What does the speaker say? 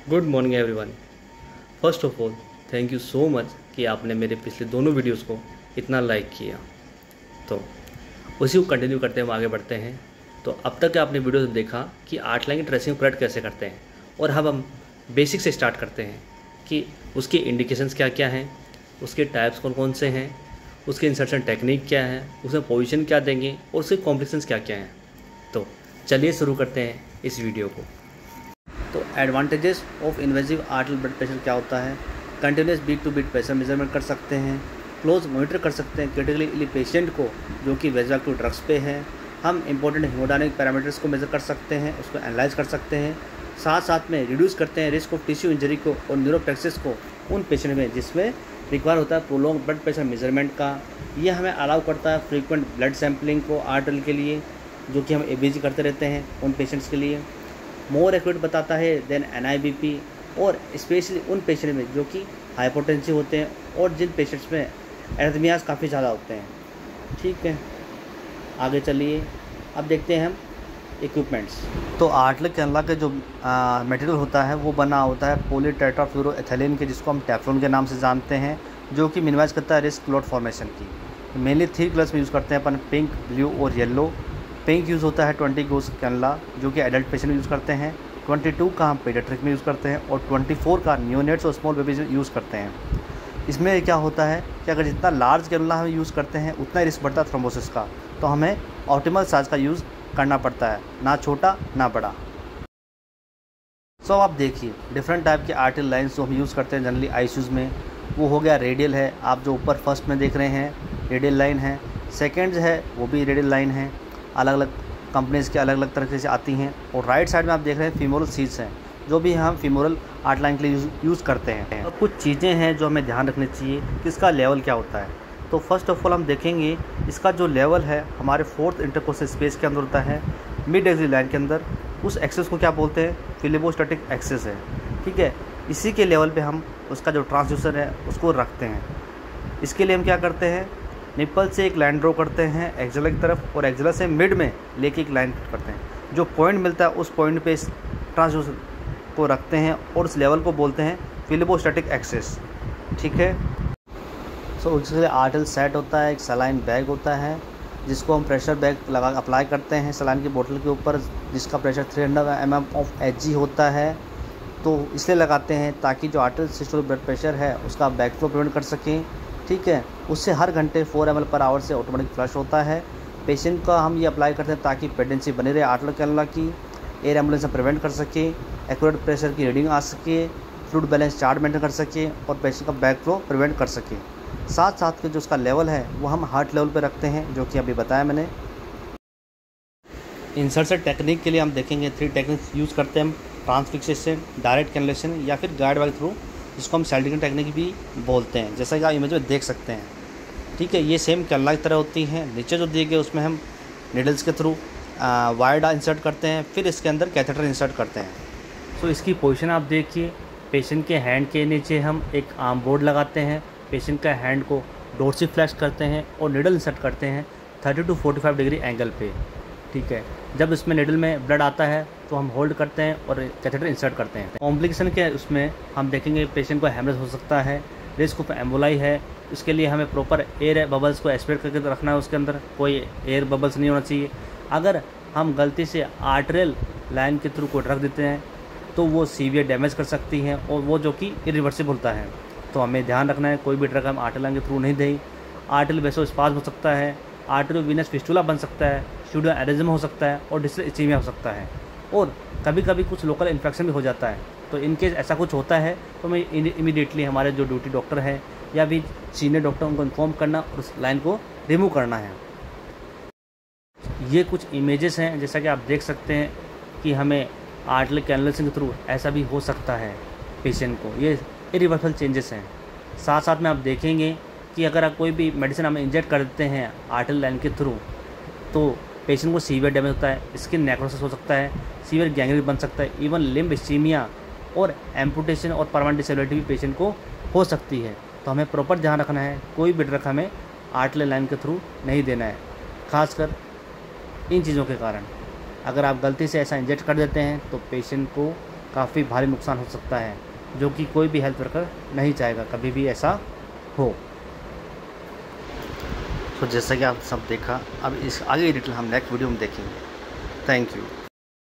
Good morning everyone. First of all thank you so much कि आपने मेरे पिछले दोनों वीडियोस को इतना लाइक किया। तो उसी को कंटिन्यू करते हम आगे बढ़ते हैं। तो अब तक आपने वीडियोस देखा कि 8 लाइन की ड्रेसिंग ऑपरेट कैसे करते हैं, और अब हम बेसिक से स्टार्ट करते हैं कि उसके इंडिकेशंस क्या क्या हैं, उसके टाइप्स कौन कौन से हैं, उसके इंसर्शन टेक्निक क्या है, उसमें पोजीशन क्या देंगे और उसके कॉम्प्लिकेशंस क्या क्या हैं। तो चलिए शुरू करते हैं इस वीडियो को। तो advantages of invasive artificial blood pressure क्या होता है। Continuous beat to beat pressure measurement कर सकते हैं, क्लोज मॉनिटर कर सकते हैं क्रिटिकली पेशेंट को जो कि वेजोएक्टिव ड्रग्स पे है। हम इंपॉर्टेंट हीमोडायनामिक पैरामीटर्स को मेजर कर सकते हैं, उसको एनालाइज कर सकते हैं। साथ साथ में रिड्यूस करते हैं रिस्क ऑफ टिश्यू इंजरी को और न्यूरोप्लेक्सिस को उन पेशेंट में जिसमें रिक्वायर होता है प्रोलॉन्ग ब्लड प्रेशर मेजरमेंट का। यह हमें अलाउ करता है फ्रीक्वेंट ब्लड सैम्पलिंग को आर्टल के लिए, जो कि हम एबीजी करते रहते हैं उन पेशेंट्स के लिए। मोर एक्यूरेट बताता है देन NIBP, और स्पेशली उन पेशेंट में जो कि हाइपोटेंसिव होते हैं और जिन पेशेंट्स में एरिथमियाज काफ़ी ज़्यादा होते हैं। ठीक है, आगे चलिए। अब देखते हैं हम इक्विपमेंट्स। तो आर्टिफिशियल कैनुला के जो मटेरियल होता है वो बना होता है पॉलीटेट्राफ्लोरोएथिलीन के, जिसको हम टेफ्लॉन के नाम से जानते हैं, जो कि मिनिमाइज करता है रिस्क क्लॉट फॉर्मेशन की। मेनली 3 कलर्स में यूज़ करते हैं अपन, पिंक, ब्लू और येलो। पिंक यूज़ होता है 20 गोज कैनुला, जो कि एडल्ट पेशेंट में यूज़ करते हैं। 22 का हम पेडियाट्रिक में यूज़ करते हैं और 24 का न्यूनेट्स और स्मॉल बेबीज में यूज़ करते हैं। इसमें क्या होता है कि अगर जितना लार्ज कैनुला हम यूज़ करते हैं उतना रिस्क बढ़ता है थ्रोम्बोसिस का, तो हमें ऑप्टिमल साइज का यूज़ करना पड़ता है, ना छोटा ना बड़ा। सो आप देखिए डिफरेंट टाइप के आर्टिल लाइन्स जो हम यूज़ करते हैं जनरली आईसीयूज़ में, वो हो गया रेडियल है, आप जो ऊपर फर्स्ट में देख रहे हैं रेडियल लाइन है। सेकेंड है वो भी रेडियल लाइन है, अलग अलग कंपनीज़ के अलग अलग तरीके से आती हैं। और राइट साइड में आप देख रहे हैं फीमोरल सीट्स हैं, जो भी हम फीमोरल आर्ट लाइन के लिए यूज़ करते हैं। और कुछ चीज़ें हैं जो हमें ध्यान रखनी चाहिए कि इसका लेवल क्या होता है। तो फर्स्ट ऑफ ऑल हम देखेंगे इसका जो लेवल है हमारे 4th इंटरकोस्टल स्पेस के अंदर होता है, मिड एक्सिस लाइन के अंदर। उस एक्सेस को क्या बोलते हैं, फिलिबोस्टैटिक एक्सेस है। ठीक है, इसी के लेवल पे हम उसका जो ट्रांसड्यूसर है उसको रखते हैं। इसके लिए हम क्या करते हैं, निप्पल से एक लाइन ड्रॉ करते हैं एक्सेलर की तरफ, और एक्सेलर से मिड में लेके एक लाइन करते हैं। जो पॉइंट मिलता है उस पॉइंट पे इस ट्रांसड्यूसर को रखते हैं और उस लेवल को बोलते हैं फिलिबोस्टैटिक एक्सेस। ठीक है, सो इसके लिए आर्टिल सेट होता है, एक सलाइन बैग होता है जिसको हम प्रेशर बैग लगा अप्लाई करते हैं सलाइन की बोतल के ऊपर, जिसका प्रेशर 300 mm ऑफ Hg होता है। तो इसलिए लगाते हैं ताकि जो आर्टिल सिस्टोलिक ब्लड प्रेशर है उसका बैक फ्लो प्रिवेंट कर सकें। ठीक है, उससे हर घंटे 4 ml पर आवर से ऑटोमेटिक फ्लश होता है। पेशेंट का हम ये अप्लाई करते हैं ताकि प्रेगनेंसी बनी रहे आर्टिल कैनुला की, एयर एम्बुलेंस से प्रिवेंट कर सके, एक्यूरेट प्रेशर की रीडिंग आ सके, फ्लूइड बैलेंस चार्ट मेंटेन कर सके और पेशेंट का बैक फ्लो प्रिवेंट कर सके। साथ साथ के जो उसका लेवल है वो हम हार्ट लेवल पे रखते हैं, जो कि अभी बताया मैंने। इंसर्शन टेक्निक के लिए हम देखेंगे 3 टेक्निक्स यूज़ करते हैं हम, ट्रांसफिक्सेशन, डायरेक्ट कैनुलेशन या फिर गाइड वाइल थ्रू, जिसको हम सेल्डिंग टेक्निक भी बोलते हैं, जैसा कि आप इमेज में देख सकते हैं। ठीक है, ये सेम कैनुला की तरह होती हैं। नीचे जो दिए गए उसमें हम निडल्स के थ्रू वायर इंसर्ट करते हैं, फिर इसके अंदर कैथेटर इंसर्ट करते हैं। सो इसकी पोजीशन आप देखिए, पेशेंट के हैंड के नीचे हम एक आर्म बोर्ड लगाते हैं, पेशेंट का हैंड को डोर्सीफ्लेक्स करते हैं और निडल इंसर्ट करते हैं 30 to 45 डिग्री एंगल पे। ठीक है, जब इसमें निडल में ब्लड आता है तो हम होल्ड करते हैं और कैथेटर इंसर्ट करते हैं। कॉम्प्लिकेशन के उसमें हम देखेंगे पेशेंट को हेमरेज हो सकता है, रिस्क ऑफ एम्बोलाई है। इसके लिए हमें प्रॉपर एयर बबल्स को एस्पिरेट करके रखना है, उसके अंदर कोई एयर बबल्स नहीं होना चाहिए। अगर हम गलती से आर्टरियल लाइन के थ्रू कोई ड्रग देते हैं तो वो सीवियर डैमेज कर सकती हैं, और वो जो कि इरिवर्सिबल होता है। तो हमें ध्यान रखना है कोई भी ड्रग हम आर्टरियल लाइन के थ्रू नहीं दें। आर्टरियल वेसोस्पाज्म हो सकता है, आर्टरियो वीनस फिस्टुला बन सकता है, सूडो एरिज्म हो सकता है और डिस्टल इचीमिया हो सकता है, और कभी कभी कुछ लोकल इन्फेक्शन भी हो जाता है। तो इनकेस ऐसा कुछ होता है तो हमें इमीडिएटली हमारे जो ड्यूटी डॉक्टर है या भी सीनियर डॉक्टर उनको इन्फॉर्म करना और उस लाइन को रिमूव करना है। ये कुछ इमेजेस हैं, जैसा कि आप देख सकते हैं कि हमें आर्टरियल कैनुलेशन के थ्रू ऐसा भी हो सकता है पेशेंट को। ये इरिवर्सल चेंजेस हैं। साथ साथ में आप देखेंगे कि अगर आप कोई भी मेडिसिन हम इंजेक्ट कर देते हैं आर्टरियल लाइन के थ्रू तो पेशेंट को सीवियर डैमेज होता है, स्किन नेक्रोसिस हो सकता है, सीवियर गैंग्रीन बन सकता है, इवन लिम्ब इस्कीमिया और एम्पुटेशन और परमानेंट डिसेबिलिटी भी पेशेंट को हो सकती है। तो हमें प्रॉपर ध्यान रखना है, कोई भी ड्रग हमें आर्टरियल लाइन के थ्रू नहीं देना है, खासकर इन चीज़ों के कारण। अगर आप गलती से ऐसा इंजेक्ट कर देते हैं तो पेशेंट को काफ़ी भारी नुकसान हो सकता है, जो कि कोई भी हेल्थ वर्कर नहीं चाहेगा कभी भी ऐसा हो। तो जैसा कि आप सब देखा, अब इस आगे डिटेल हम नेक्स्ट वीडियो में देखेंगे। Thank you.